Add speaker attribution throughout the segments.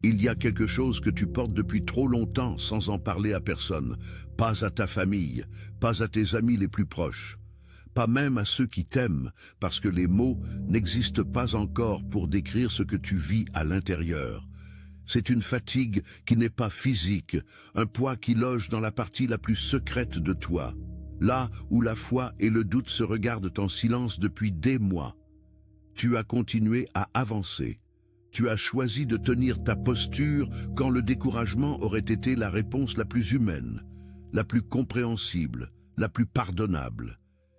Speaker 1: Il y a quelque chose que tu portes depuis trop longtemps sans en parler à personne, pas à ta famille, pas à tes amis les plus proches, pas même à ceux qui t'aiment, parce que les mots n'existent pas encore pour décrire ce que tu vis à l'intérieur. C'est une fatigue qui n'est pas physique, un poids qui loge dans la partie la plus secrète de toi, là où la foi et le doute se regardent en silence depuis des mois. Tu as continué à avancer. Tu as choisi de tenir ta posture quand le découragement aurait été la réponse la plus humaine, la plus compréhensible, la plus pardonnable.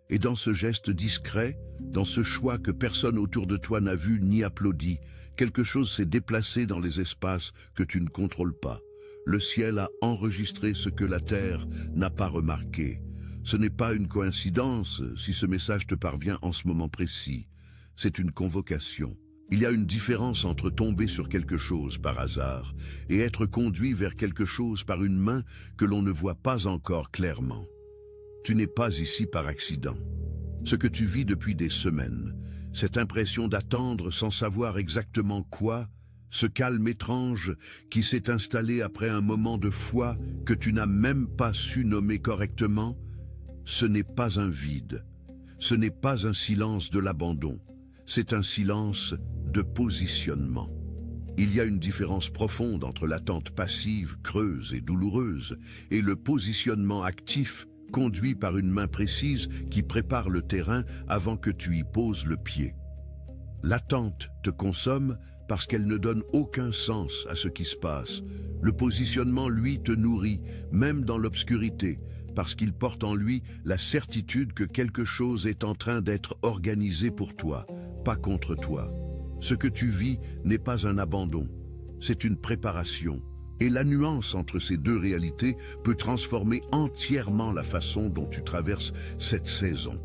Speaker 1: Et dans ce geste discret, dans ce choix que personne autour de toi n'a vu ni applaudi, quelque chose s'est déplacé dans les espaces que tu ne contrôles pas. Le ciel a enregistré ce que la terre n'a pas remarqué. Ce n'est pas une coïncidence si ce message te parvient en ce moment précis. C'est une convocation. Il y a une différence entre tomber sur quelque chose par hasard et être conduit vers quelque chose par une main que l'on ne voit pas encore clairement. Tu n'es pas ici par accident. Ce que tu vis depuis des semaines, cette impression d'attendre sans savoir exactement quoi, ce calme étrange qui s'est installé après un moment de foi que tu n'as même pas su nommer correctement, ce n'est pas un vide, ce n'est pas un silence de l'abandon, c'est un silence de positionnement. Il y a une différence profonde entre l'attente passive, creuse et douloureuse, et le positionnement actif, conduit par une main précise qui prépare le terrain avant que tu y poses le pied. L'attente te consomme parce qu'elle ne donne aucun sens à ce qui se passe. Le positionnement, lui, te nourrit, même dans l'obscurité, parce qu'il porte en lui la certitude que quelque chose est en train d'être organisé pour toi, pas contre toi. Ce que tu vis n'est pas un abandon, c'est une préparation. Et la nuance entre ces deux réalités peut transformer entièrement la façon dont tu traverses cette saison.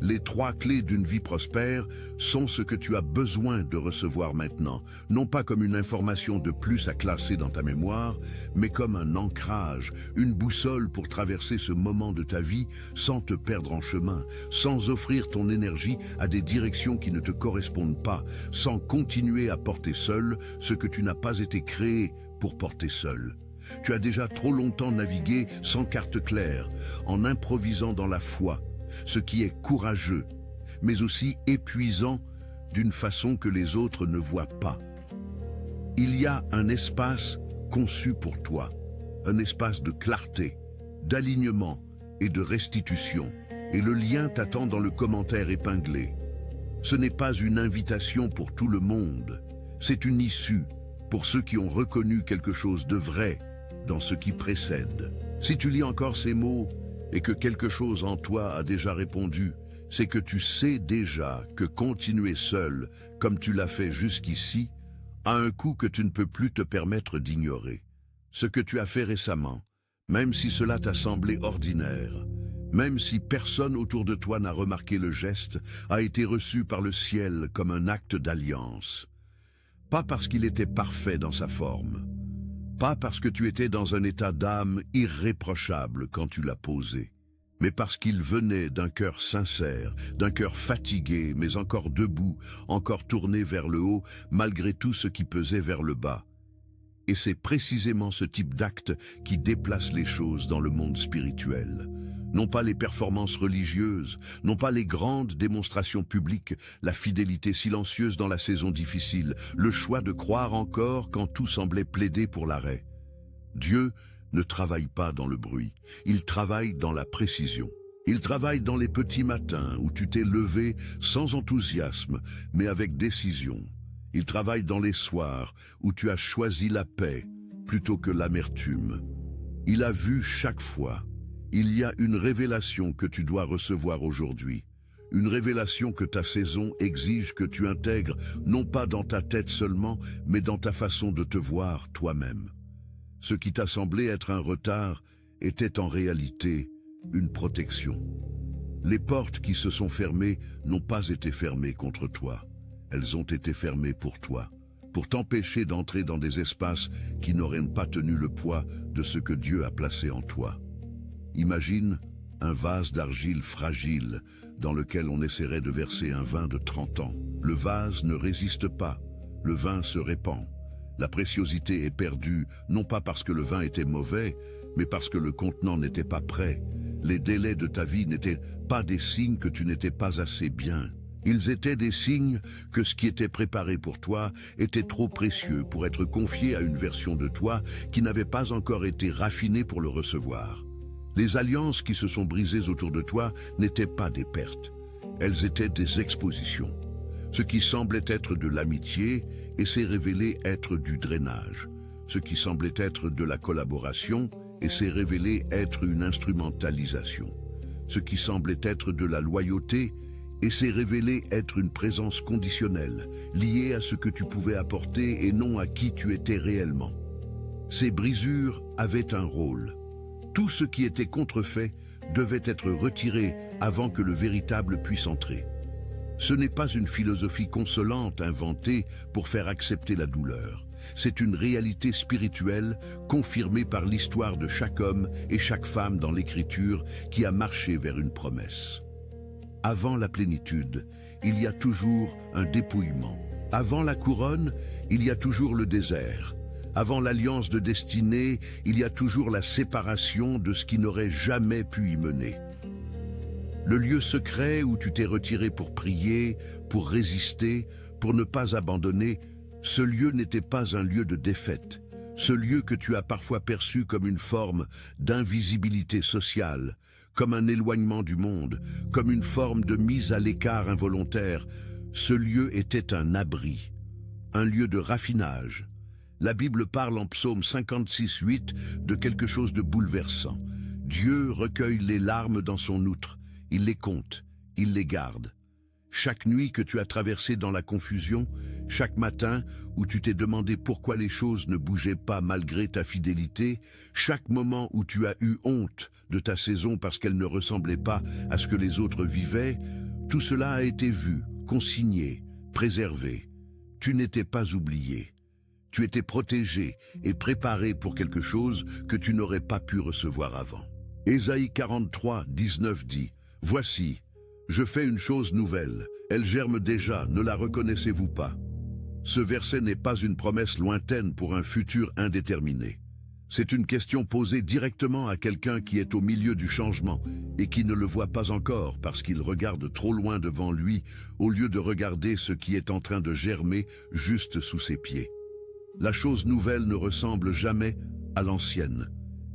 Speaker 1: Les 3 clés d'une vie prospère sont ce que tu as besoin de recevoir maintenant, non pas comme une information de plus à classer dans ta mémoire, mais comme un ancrage, une boussole pour traverser ce moment de ta vie sans te perdre en chemin, sans offrir ton énergie à des directions qui ne te correspondent pas, sans continuer à porter seul ce que tu n'as pas été créé pour porter seul. Tu as déjà trop longtemps navigué sans carte claire, en improvisant dans la foi, ce qui est courageux, mais aussi épuisant d'une façon que les autres ne voient pas. Il y a un espace conçu pour toi, un espace de clarté, d'alignement et de restitution, et le lien t'attend dans le commentaire épinglé. Ce n'est pas une invitation pour tout le monde, c'est une issue pour ceux qui ont reconnu quelque chose de vrai dans ce qui précède. Si tu lis encore ces mots, et que quelque chose en toi a déjà répondu, c'est que tu sais déjà que continuer seul, comme tu l'as fait jusqu'ici, a un coût que tu ne peux plus te permettre d'ignorer. Ce que tu as fait récemment, même si cela t'a semblé ordinaire, même si personne autour de toi n'a remarqué le geste, a été reçu par le ciel comme un acte d'alliance. Pas parce qu'il était parfait dans sa forme, pas parce que tu étais dans un état d'âme irréprochable quand tu l'as posé, mais parce qu'il venait d'un cœur sincère, d'un cœur fatigué, mais encore debout, encore tourné vers le haut, malgré tout ce qui pesait vers le bas. Et c'est précisément ce type d'acte qui déplace les choses dans le monde spirituel. Non pas les performances religieuses, non pas les grandes démonstrations publiques, la fidélité silencieuse dans la saison difficile, le choix de croire encore quand tout semblait plaider pour l'arrêt. Dieu ne travaille pas dans le bruit, il travaille dans la précision. Il travaille dans les petits matins où tu t'es levé sans enthousiasme, mais avec décision. Il travaille dans les soirs où tu as choisi la paix plutôt que l'amertume. Il a vu chaque fois. Il y a une révélation que tu dois recevoir aujourd'hui. Une révélation que ta saison exige que tu intègres, non pas dans ta tête seulement, mais dans ta façon de te voir toi-même. Ce qui t'a semblé être un retard était en réalité une protection. Les portes qui se sont fermées n'ont pas été fermées contre toi. Elles ont été fermées pour toi, pour t'empêcher d'entrer dans des espaces qui n'auraient pas tenu le poids de ce que Dieu a placé en toi. Imagine un vase d'argile fragile dans lequel on essaierait de verser un vin de 30 ans. Le vase ne résiste pas, le vin se répand. La préciosité est perdue, non pas parce que le vin était mauvais, mais parce que le contenant n'était pas prêt. Les délais de ta vie n'étaient pas des signes que tu n'étais pas assez bien. Ils étaient des signes que ce qui était préparé pour toi était trop précieux pour être confié à une version de toi qui n'avait pas encore été raffinée pour le recevoir. Les alliances qui se sont brisées autour de toi n'étaient pas des pertes. Elles étaient des expositions. Ce qui semblait être de l'amitié et s'est révélé être du drainage. Ce qui semblait être de la collaboration et s'est révélé être une instrumentalisation. Ce qui semblait être de la loyauté et s'est révélé être une présence conditionnelle, liée à ce que tu pouvais apporter et non à qui tu étais réellement. Ces brisures avaient un rôle. Tout ce qui était contrefait devait être retiré avant que le véritable puisse entrer. Ce n'est pas une philosophie consolante inventée pour faire accepter la douleur. C'est une réalité spirituelle confirmée par l'histoire de chaque homme et chaque femme dans l'Écriture qui a marché vers une promesse. Avant la plénitude, il y a toujours un dépouillement. Avant la couronne, il y a toujours le désert. Avant l'alliance de destinée, il y a toujours la séparation de ce qui n'aurait jamais pu y mener. Le lieu secret où tu t'es retiré pour prier, pour résister, pour ne pas abandonner, ce lieu n'était pas un lieu de défaite. Ce lieu que tu as parfois perçu comme une forme d'invisibilité sociale, comme un éloignement du monde, comme une forme de mise à l'écart involontaire, ce lieu était un abri, un lieu de raffinage. La Bible parle en Psaume 56:8 de quelque chose de bouleversant. Dieu recueille les larmes dans son outre, il les compte, il les garde. Chaque nuit que tu as traversée dans la confusion, chaque matin où tu t'es demandé pourquoi les choses ne bougeaient pas malgré ta fidélité, chaque moment où tu as eu honte de ta saison parce qu'elle ne ressemblait pas à ce que les autres vivaient, tout cela a été vu, consigné, préservé. Tu n'étais pas oublié. Tu étais protégé et préparé pour quelque chose que tu n'aurais pas pu recevoir avant. Ésaïe 43:19 dit « Voici, je fais une chose nouvelle, elle germe déjà, ne la reconnaissez-vous pas ?» Ce verset n'est pas une promesse lointaine pour un futur indéterminé. C'est une question posée directement à quelqu'un qui est au milieu du changement et qui ne le voit pas encore parce qu'il regarde trop loin devant lui au lieu de regarder ce qui est en train de germer juste sous ses pieds. La chose nouvelle ne ressemble jamais à l'ancienne.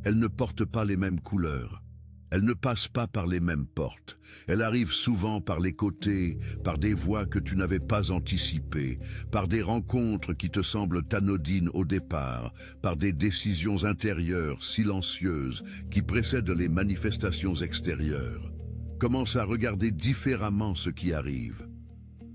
Speaker 1: Elle ne porte pas les mêmes couleurs. Elle ne passe pas par les mêmes portes. Elle arrive souvent par les côtés, par des voies que tu n'avais pas anticipées, par des rencontres qui te semblent anodines au départ, par des décisions intérieures, silencieuses, qui précèdent les manifestations extérieures. Commence à regarder différemment ce qui arrive.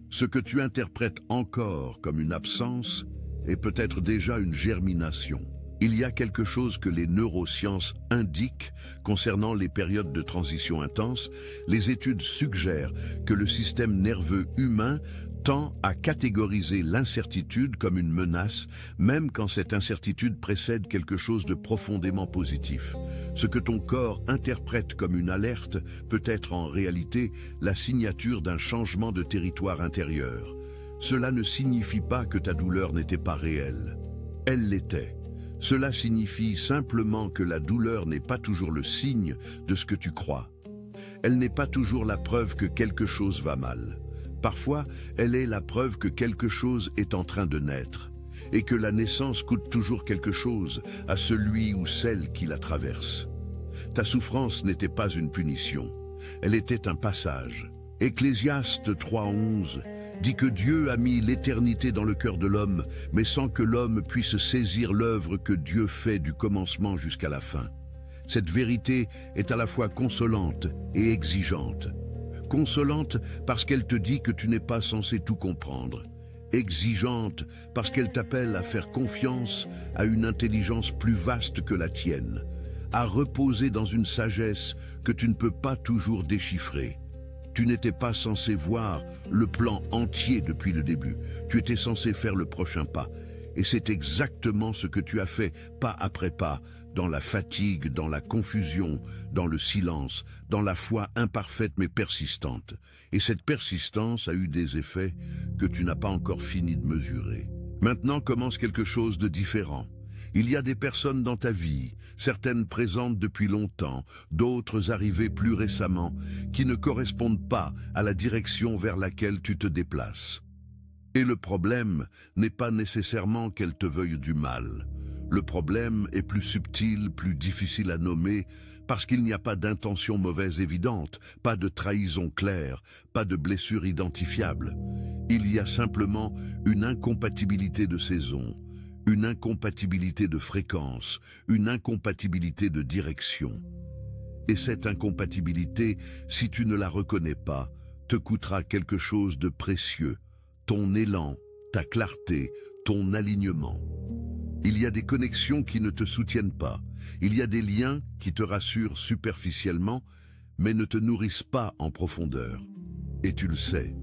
Speaker 1: Ce que tu interprètes encore comme une absence est peut-être déjà une germination. Il y a quelque chose que les neurosciences indiquent concernant les périodes de transition intense. Les études suggèrent que le système nerveux humain tend à catégoriser l'incertitude comme une menace, même quand cette incertitude précède quelque chose de profondément positif. Ce que ton corps interprète comme une alerte peut être en réalité la signature d'un changement de territoire intérieur. Cela ne signifie pas que ta douleur n'était pas réelle. Elle l'était. Cela signifie simplement que la douleur n'est pas toujours le signe de ce que tu crois. Elle n'est pas toujours la preuve que quelque chose va mal. Parfois, elle est la preuve que quelque chose est en train de naître, et que la naissance coûte toujours quelque chose à celui ou celle qui la traverse. Ta souffrance n'était pas une punition, elle était un passage. Ecclésiaste 3:11 dit que Dieu a mis l'éternité dans le cœur de l'homme, mais sans que l'homme puisse saisir l'œuvre que Dieu fait du commencement jusqu'à la fin. Cette vérité est à la fois consolante et exigeante. Consolante parce qu'elle te dit que tu n'es pas censé tout comprendre. Exigeante parce qu'elle t'appelle à faire confiance à une intelligence plus vaste que la tienne, à reposer dans une sagesse que tu ne peux pas toujours déchiffrer. Tu n'étais pas censé voir le plan entier depuis le début. Tu étais censé faire le prochain pas. Et c'est exactement ce que tu as fait, pas après pas, dans la fatigue, dans la confusion, dans le silence, dans la foi imparfaite mais persistante. Et cette persistance a eu des effets que tu n'as pas encore fini de mesurer. Maintenant commence quelque chose de différent. Il y a des personnes dans ta vie, certaines présentes depuis longtemps, d'autres arrivées plus récemment, qui ne correspondent pas à la direction vers laquelle tu te déplaces. Et le problème n'est pas nécessairement qu'elles te veuillent du mal. Le problème est plus subtil, plus difficile à nommer, parce qu'il n'y a pas d'intention mauvaise évidente, pas de trahison claire, pas de blessure identifiable. Il y a simplement une incompatibilité de saison, une incompatibilité de fréquence, une incompatibilité de direction. Et cette incompatibilité, si tu ne la reconnais pas, te coûtera quelque chose de précieux, ton élan, ta clarté, ton alignement. Il y a des connexions qui ne te soutiennent pas, il y a des liens qui te rassurent superficiellement, mais ne te nourrissent pas en profondeur. Et tu le sais,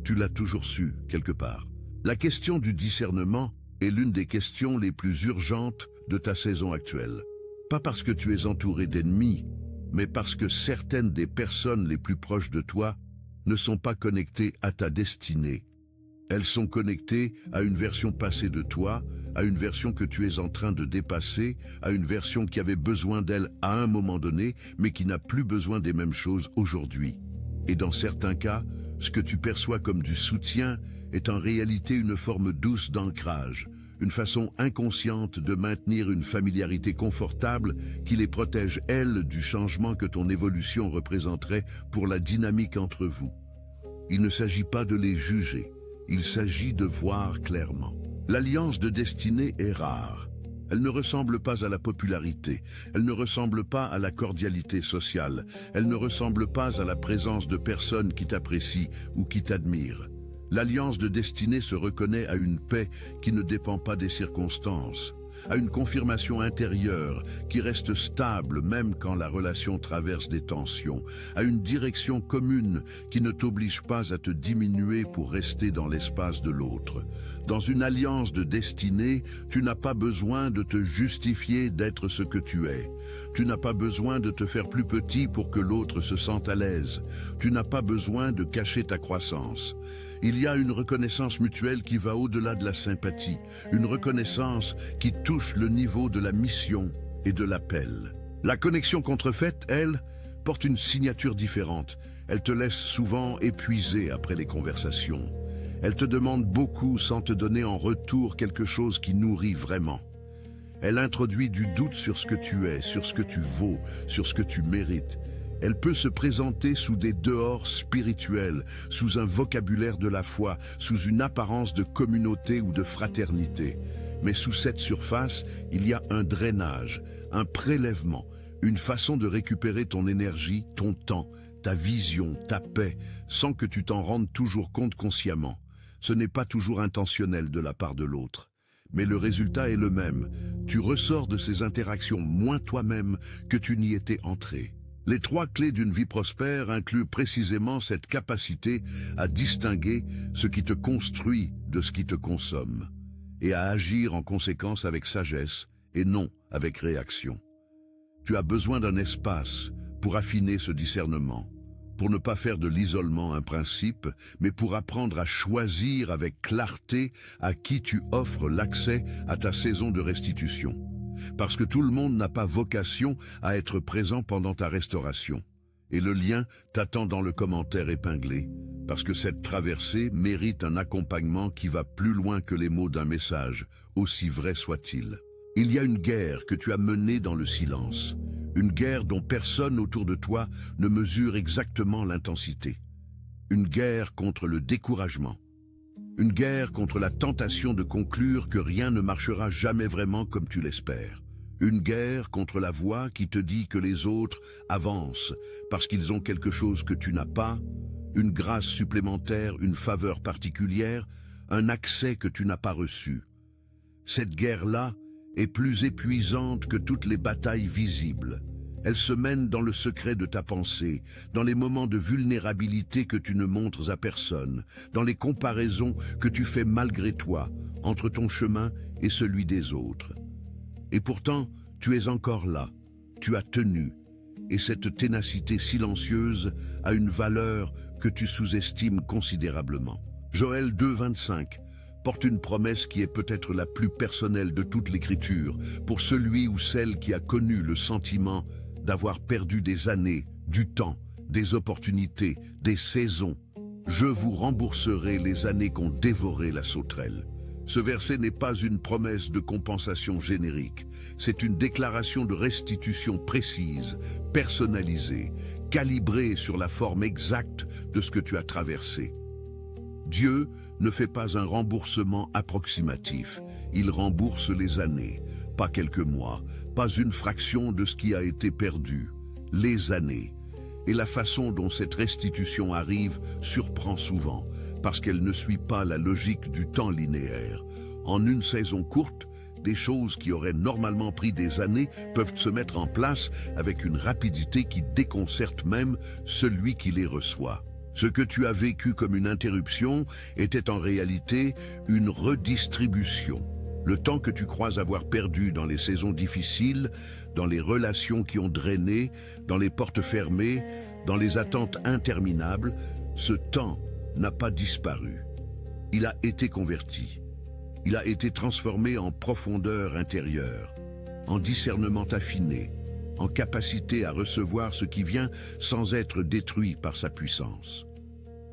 Speaker 1: tu l'as toujours su quelque part. La question du discernement est l'une des questions les plus urgentes de ta saison actuelle. Pas parce que tu es entouré d'ennemis, mais parce que certaines des personnes les plus proches de toi ne sont pas connectées à ta destinée. Elles sont connectées à une version passée de toi, à une version que tu es en train de dépasser, à une version qui avait besoin d'elle à un moment donné, mais qui n'a plus besoin des mêmes choses aujourd'hui. Et dans certains cas, ce que tu perçois comme du soutien est en réalité une forme douce d'ancrage, une façon inconsciente de maintenir une familiarité confortable qui les protège, elles, du changement que ton évolution représenterait pour la dynamique entre vous. Il ne s'agit pas de les juger. Il s'agit de voir clairement. L'alliance de destinée est rare. Elle ne ressemble pas à la popularité. Elle ne ressemble pas à la cordialité sociale. Elle ne ressemble pas à la présence de personnes qui t'apprécient ou qui t'admirent. L'alliance de destinée se reconnaît à une paix qui ne dépend pas des circonstances, à une confirmation intérieure qui reste stable même quand la relation traverse des tensions, à une direction commune qui ne t'oblige pas à te diminuer pour rester dans l'espace de l'autre. Dans une alliance de destinée, tu n'as pas besoin de te justifier d'être ce que tu es. Tu n'as pas besoin de te faire plus petit pour que l'autre se sente à l'aise. Tu n'as pas besoin de cacher ta croissance. Il y a une reconnaissance mutuelle qui va au-delà de la sympathie, une reconnaissance qui touche le niveau de la mission et de l'appel. La connexion contrefaite, elle, porte une signature différente. Elle te laisse souvent épuisé après les conversations. Elle te demande beaucoup sans te donner en retour quelque chose qui nourrit vraiment. Elle introduit du doute sur ce que tu es, sur ce que tu vaux, sur ce que tu mérites. Elle peut se présenter sous des dehors spirituels, sous un vocabulaire de la foi, sous une apparence de communauté ou de fraternité. Mais sous cette surface, il y a un drainage, un prélèvement, une façon de récupérer ton énergie, ton temps, ta vision, ta paix, sans que tu t'en rendes toujours compte consciemment. Ce n'est pas toujours intentionnel de la part de l'autre. Mais le résultat est le même. Tu ressors de ces interactions moins toi-même que tu n'y étais entré. Les 3 clés d'une vie prospère incluent précisément cette capacité à distinguer ce qui te construit de ce qui te consomme, et à agir en conséquence avec sagesse et non avec réaction. Tu as besoin d'un espace pour affiner ce discernement, pour ne pas faire de l'isolement un principe, mais pour apprendre à choisir avec clarté à qui tu offres l'accès à ta saison de restitution. Parce que tout le monde n'a pas vocation à être présent pendant ta restauration. Et le lien t'attend dans le commentaire épinglé, parce que cette traversée mérite un accompagnement qui va plus loin que les mots d'un message, aussi vrai soit-il. Il y a une guerre que tu as menée dans le silence, une guerre dont personne autour de toi ne mesure exactement l'intensité. Une guerre contre le découragement. Une guerre contre la tentation de conclure que rien ne marchera jamais vraiment comme tu l'espères. Une guerre contre la voix qui te dit que les autres avancent parce qu'ils ont quelque chose que tu n'as pas, une grâce supplémentaire, une faveur particulière, un accès que tu n'as pas reçu. Cette guerre-là est plus épuisante que toutes les batailles visibles. Elle se mène dans le secret de ta pensée, dans les moments de vulnérabilité que tu ne montres à personne, dans les comparaisons que tu fais malgré toi, entre ton chemin et celui des autres. Et pourtant, tu es encore là, tu as tenu, et cette ténacité silencieuse a une valeur que tu sous-estimes considérablement. Joël 2, 25. porte une promesse qui est peut-être la plus personnelle de toute l'Écriture, pour celui ou celle qui a connu le sentiment d'avoir perdu des années, du temps, des opportunités, des saisons. Je vous rembourserai les années qu'ont dévoré la sauterelle. Ce verset n'est pas une promesse de compensation générique, c'est une déclaration de restitution précise, personnalisée, calibrée sur la forme exacte de ce que tu as traversé. Dieu ne fait pas un remboursement approximatif, il rembourse les années, pas quelques mois, pas une fraction de ce qui a été perdu, les années. Et la façon dont cette restitution arrive surprend souvent, parce qu'elle ne suit pas la logique du temps linéaire. En une saison courte, des choses qui auraient normalement pris des années peuvent se mettre en place avec une rapidité qui déconcerte même celui qui les reçoit. Ce que tu as vécu comme une interruption était en réalité une redistribution. Le temps que tu crois avoir perdu dans les saisons difficiles, dans les relations qui ont drainé, dans les portes fermées, dans les attentes interminables, ce temps n'a pas disparu. Il a été converti. Il a été transformé en profondeur intérieure, en discernement affiné, en capacité à recevoir ce qui vient sans être détruit par sa puissance.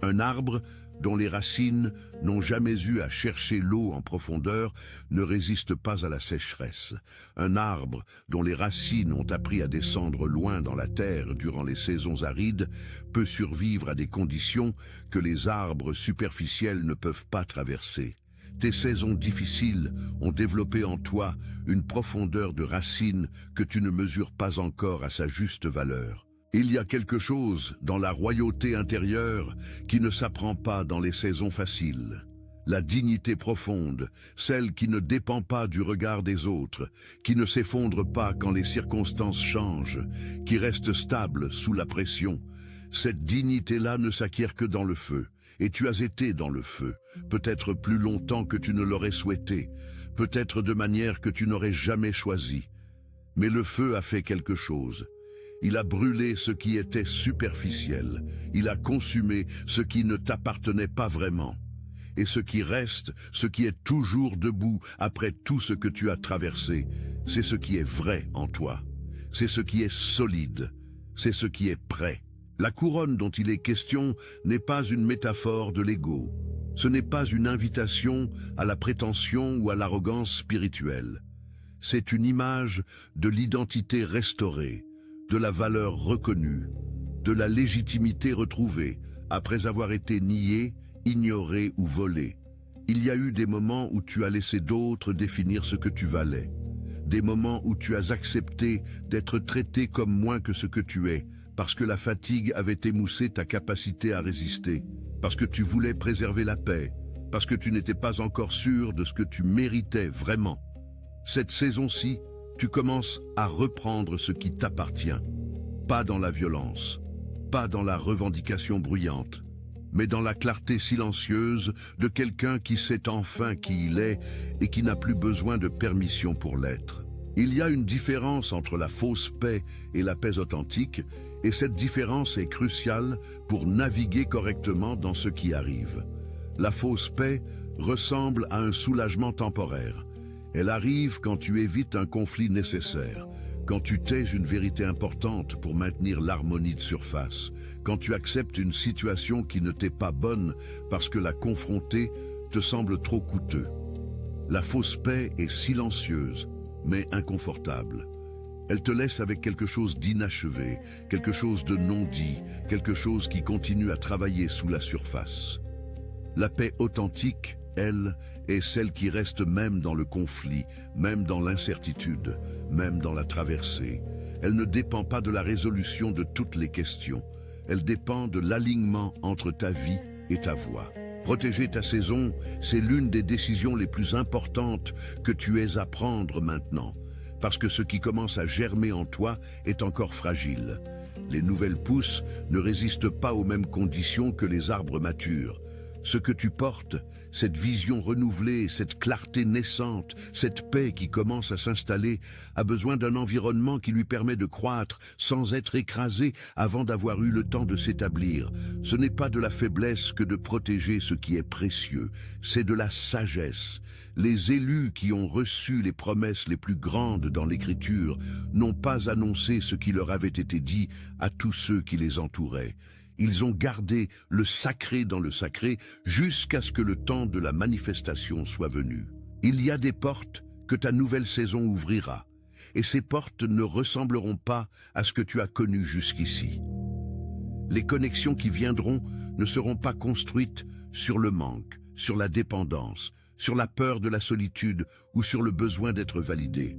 Speaker 1: Un arbre dont les racines n'ont jamais eu à chercher l'eau en profondeur ne résiste pas à la sécheresse. Un arbre dont les racines ont appris à descendre loin dans la terre durant les saisons arides peut survivre à des conditions que les arbres superficiels ne peuvent pas traverser. Tes saisons difficiles ont développé en toi une profondeur de racines que tu ne mesures pas encore à sa juste valeur. Il y a quelque chose dans la royauté intérieure qui ne s'apprend pas dans les saisons faciles. La dignité profonde, celle qui ne dépend pas du regard des autres, qui ne s'effondre pas quand les circonstances changent, qui reste stable sous la pression. Cette dignité-là ne s'acquiert que dans le feu. Et tu as été dans le feu, peut-être plus longtemps que tu ne l'aurais souhaité, peut-être de manière que tu n'aurais jamais choisie. Mais le feu a fait quelque chose. Il a brûlé ce qui était superficiel. Il a consumé ce qui ne t'appartenait pas vraiment. Et ce qui reste, ce qui est toujours debout après tout ce que tu as traversé, c'est ce qui est vrai en toi. C'est ce qui est solide. C'est ce qui est prêt. La couronne dont il est question n'est pas une métaphore de l'ego. Ce n'est pas une invitation à la prétention ou à l'arrogance spirituelle. C'est une image de l'identité restaurée, de la valeur reconnue, de la légitimité retrouvée après avoir été nié, ignoré ou volé. Il y a eu des moments où tu as laissé d'autres définir ce que tu valais. Des moments où tu as accepté d'être traité comme moins que ce que tu es, parce que la fatigue avait émoussé ta capacité à résister, parce que tu voulais préserver la paix, parce que tu n'étais pas encore sûr de ce que tu méritais vraiment. Cette saison-ci, tu commences à reprendre ce qui t'appartient, pas dans la violence, pas dans la revendication bruyante, mais dans la clarté silencieuse de quelqu'un qui sait enfin qui il est et qui n'a plus besoin de permission pour l'être. Il y a une différence entre la fausse paix et la paix authentique, et cette différence est cruciale pour naviguer correctement dans ce qui arrive. La fausse paix ressemble à un soulagement temporaire. Elle arrive quand tu évites un conflit nécessaire, quand tu tais une vérité importante pour maintenir l'harmonie de surface, quand tu acceptes une situation qui ne t'est pas bonne parce que la confronter te semble trop coûteux. La fausse paix est silencieuse, mais inconfortable. Elle te laisse avec quelque chose d'inachevé, quelque chose de non dit, quelque chose qui continue à travailler sous la surface. La paix authentique, elle, est celle qui reste même dans le conflit, même dans l'incertitude, même dans la traversée. Elle ne dépend pas de la résolution de toutes les questions. Elle dépend de l'alignement entre ta vie et ta voix. Protéger ta saison, c'est l'une des décisions les plus importantes que tu aies à prendre maintenant, parce que ce qui commence à germer en toi est encore fragile. Les nouvelles pousses ne résistent pas aux mêmes conditions que les arbres matures. Ce que tu portes, cette vision renouvelée, cette clarté naissante, cette paix qui commence à s'installer, a besoin d'un environnement qui lui permet de croître sans être écrasé avant d'avoir eu le temps de s'établir. Ce n'est pas de la faiblesse que de protéger ce qui est précieux, c'est de la sagesse. Les élus qui ont reçu les promesses les plus grandes dans l'Écriture n'ont pas annoncé ce qui leur avait été dit à tous ceux qui les entouraient. Ils ont gardé le sacré dans le sacré jusqu'à ce que le temps de la manifestation soit venu. Il y a des portes que ta nouvelle saison ouvrira, et ces portes ne ressembleront pas à ce que tu as connu jusqu'ici. Les connexions qui viendront ne seront pas construites sur le manque, sur la dépendance, sur la peur de la solitude ou sur le besoin d'être validé.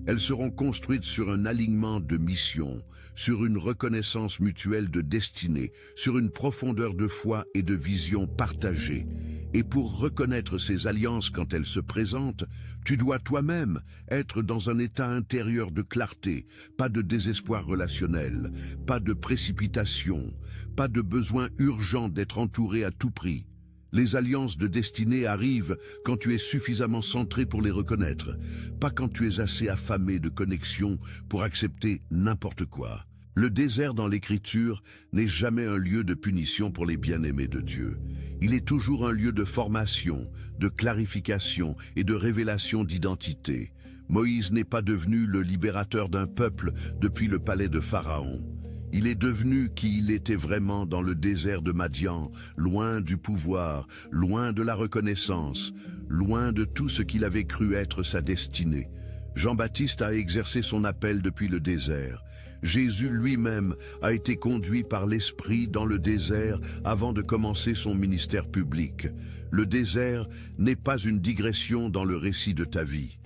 Speaker 1: Elles seront construites sur un alignement de mission, sur une reconnaissance mutuelle de destinée, sur une profondeur de foi et de vision partagée. Et pour reconnaître ces alliances quand elles se présentent, tu dois toi-même être dans un état intérieur de clarté, pas de désespoir relationnel, pas de précipitation, pas de besoin urgent d'être entouré à tout prix. Les alliances de destinée arrivent quand tu es suffisamment centré pour les reconnaître, pas quand tu es assez affamé de connexion pour accepter n'importe quoi. Le désert dans l'Écriture n'est jamais un lieu de punition pour les bien-aimés de Dieu. Il est toujours un lieu de formation, de clarification et de révélation d'identité. Moïse n'est pas devenu le libérateur d'un peuple depuis le palais de Pharaon. Il est devenu qui il était vraiment dans le désert de Madian, loin du pouvoir, loin de la reconnaissance, loin de tout ce qu'il avait cru être sa destinée. Jean-Baptiste a exercé son appel depuis le désert. Jésus lui-même a été conduit par l'Esprit dans le désert avant de commencer son ministère public. Le désert n'est pas une digression dans le récit de ta vie.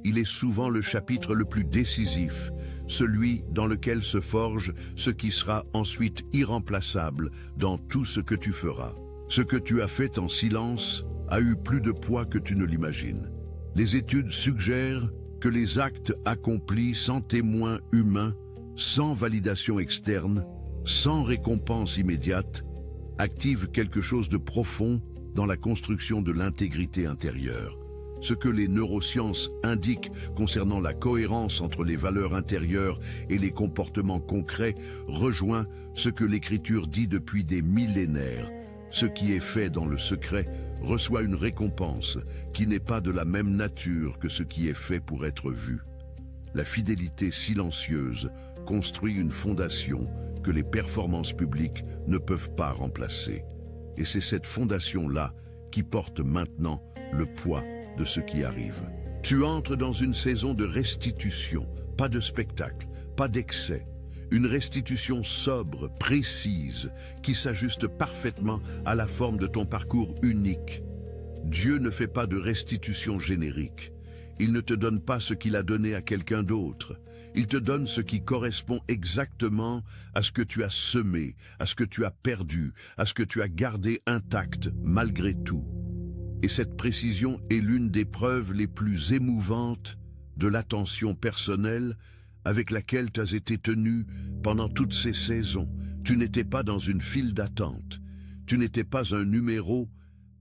Speaker 1: Il est souvent le chapitre le plus décisif, celui dans lequel se forge ce qui sera ensuite irremplaçable dans tout ce que tu feras. Ce que tu as fait en silence a eu plus de poids que tu ne l'imagines. Les études suggèrent que les actes accomplis sans témoin humain, sans validation externe, sans récompense immédiate, activent quelque chose de profond dans la construction de l'intégrité intérieure. Ce que les neurosciences indiquent concernant la cohérence entre les valeurs intérieures et les comportements concrets rejoint ce que l'Écriture dit depuis des millénaires. Ce qui est fait dans le secret reçoit une récompense qui n'est pas de la même nature que ce qui est fait pour être vu. La fidélité silencieuse construit une fondation que les performances publiques ne peuvent pas remplacer. Et c'est cette fondation-là qui porte maintenant le poids de ce qui arrive. Tu entres dans une saison de restitution, pas de spectacle, pas d'excès. Une restitution sobre, précise, qui s'ajuste parfaitement à la forme de ton parcours unique. Dieu ne fait pas de restitution générique. Il ne te donne pas ce qu'il a donné à quelqu'un d'autre. Il te donne ce qui correspond exactement à ce que tu as semé, à ce que tu as perdu, à ce que tu as gardé intact malgré tout. Et cette précision est l'une des preuves les plus émouvantes de l'attention personnelle avec laquelle tu as été tenu pendant toutes ces saisons. Tu n'étais pas dans une file d'attente. Tu n'étais pas un numéro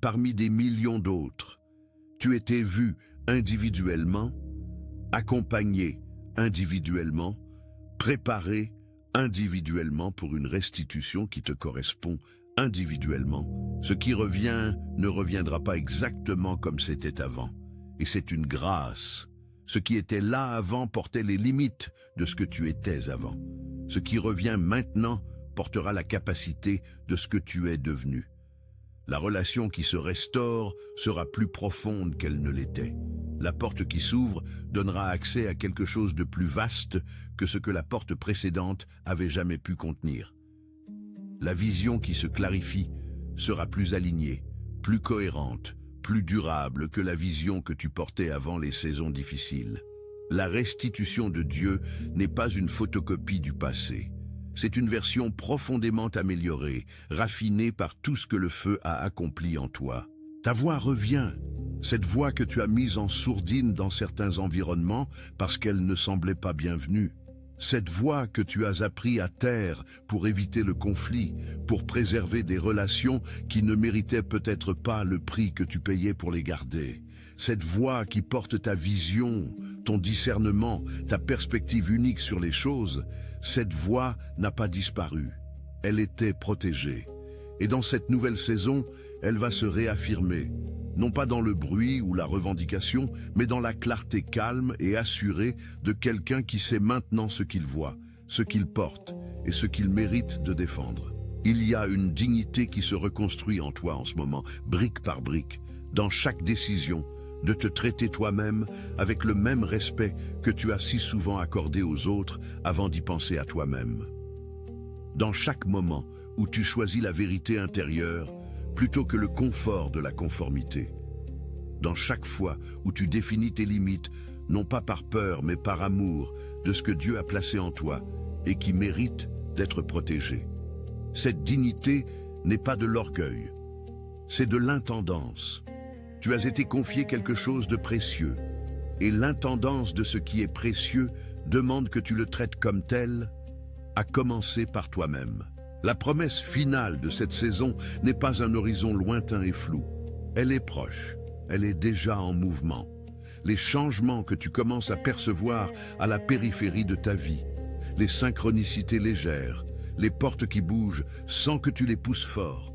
Speaker 1: parmi des millions d'autres. Tu étais vu individuellement, accompagné individuellement, préparé individuellement pour une restitution qui te correspond individuellement. Ce qui revient ne reviendra pas exactement comme c'était avant. Et c'est une grâce. Ce qui était là avant portait les limites de ce que tu étais avant. Ce qui revient maintenant portera la capacité de ce que tu es devenu. La relation qui se restaure sera plus profonde qu'elle ne l'était. La porte qui s'ouvre donnera accès à quelque chose de plus vaste que ce que la porte précédente avait jamais pu contenir. La vision qui se clarifie sera plus alignée, plus cohérente, plus durable que la vision que tu portais avant les saisons difficiles. La restitution de Dieu n'est pas une photocopie du passé. C'est une version profondément améliorée, raffinée par tout ce que le feu a accompli en toi. Ta voix revient, cette voix que tu as mise en sourdine dans certains environnements parce qu'elle ne semblait pas bienvenue. Cette voie que tu as appris à taire pour éviter le conflit, pour préserver des relations qui ne méritaient peut-être pas le prix que tu payais pour les garder. Cette voie qui porte ta vision, ton discernement, ta perspective unique sur les choses, cette voie n'a pas disparu. Elle était protégée. Et dans cette nouvelle saison, elle va se réaffirmer, non pas dans le bruit ou la revendication, mais dans la clarté calme et assurée de quelqu'un qui sait maintenant ce qu'il voit, ce qu'il porte et ce qu'il mérite de défendre. Il y a une dignité qui se reconstruit en toi en ce moment, brique par brique, dans chaque décision, de te traiter toi-même avec le même respect que tu as si souvent accordé aux autres avant d'y penser à toi-même. Dans chaque moment où tu choisis la vérité intérieure plutôt que le confort de la conformité. Dans chaque fois où tu définis tes limites, non pas par peur mais par amour de ce que Dieu a placé en toi et qui mérite d'être protégé. Cette dignité n'est pas de l'orgueil, c'est de l'intendance. Tu as été confié quelque chose de précieux, et l'intendance de ce qui est précieux demande que tu le traites comme tel, à commencer par toi-même. La promesse finale de cette saison n'est pas un horizon lointain et flou. Elle est proche, elle est déjà en mouvement. Les changements que tu commences à percevoir à la périphérie de ta vie, les synchronicités légères, les portes qui bougent sans que tu les pousses fort,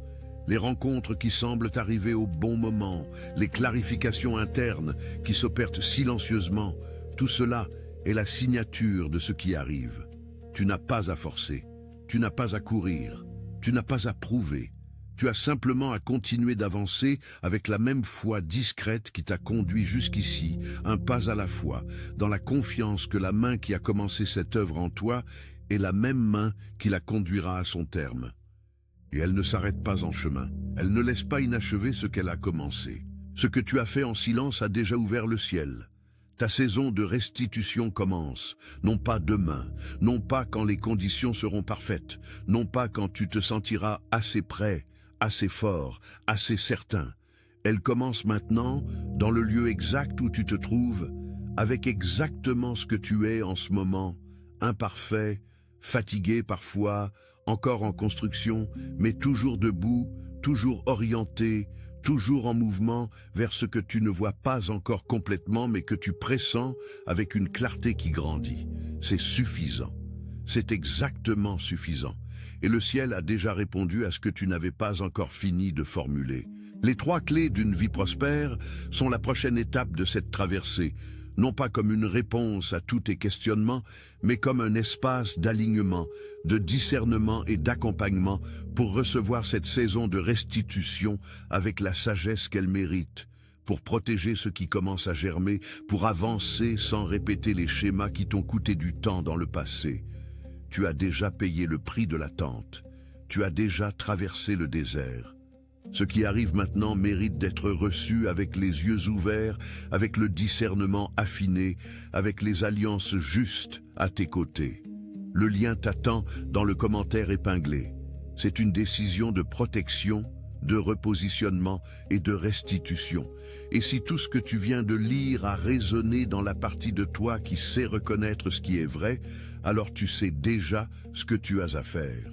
Speaker 1: les rencontres qui semblent arriver au bon moment, les clarifications internes qui s'opèrent silencieusement, tout cela est la signature de ce qui arrive. Tu n'as pas à forcer, tu n'as pas à courir, tu n'as pas à prouver. Tu as simplement à continuer d'avancer avec la même foi discrète qui t'a conduit jusqu'ici, un pas à la fois, dans la confiance que la main qui a commencé cette œuvre en toi est la même main qui la conduira à son terme. Et elle ne s'arrête pas en chemin, elle ne laisse pas inachevé ce qu'elle a commencé. Ce que tu as fait en silence a déjà ouvert le ciel. Ta saison de restitution commence, non pas demain, non pas quand les conditions seront parfaites, non pas quand tu te sentiras assez prêt, assez fort, assez certain. Elle commence maintenant, dans le lieu exact où tu te trouves, avec exactement ce que tu es en ce moment, imparfait, fatigué parfois, encore en construction, mais toujours debout, toujours orienté, toujours en mouvement vers ce que tu ne vois pas encore complètement, mais que tu pressens avec une clarté qui grandit. C'est suffisant. C'est exactement suffisant. Et le ciel a déjà répondu à ce que tu n'avais pas encore fini de formuler. Les 3 clés d'une vie prospère sont la prochaine étape de cette traversée, non pas comme une réponse à tous tes questionnements, mais comme un espace d'alignement, de discernement et d'accompagnement pour recevoir cette saison de restitution avec la sagesse qu'elle mérite, pour protéger ce qui commence à germer, pour avancer sans répéter les schémas qui t'ont coûté du temps dans le passé. Tu as déjà payé le prix de l'attente, tu as déjà traversé le désert. Ce qui arrive maintenant mérite d'être reçu avec les yeux ouverts, avec le discernement affiné, avec les alliances justes à tes côtés. Le lien t'attend dans le commentaire épinglé. C'est une décision de protection, de repositionnement et de restitution. Et si tout ce que tu viens de lire a résonné dans la partie de toi qui sait reconnaître ce qui est vrai, alors tu sais déjà ce que tu as à faire.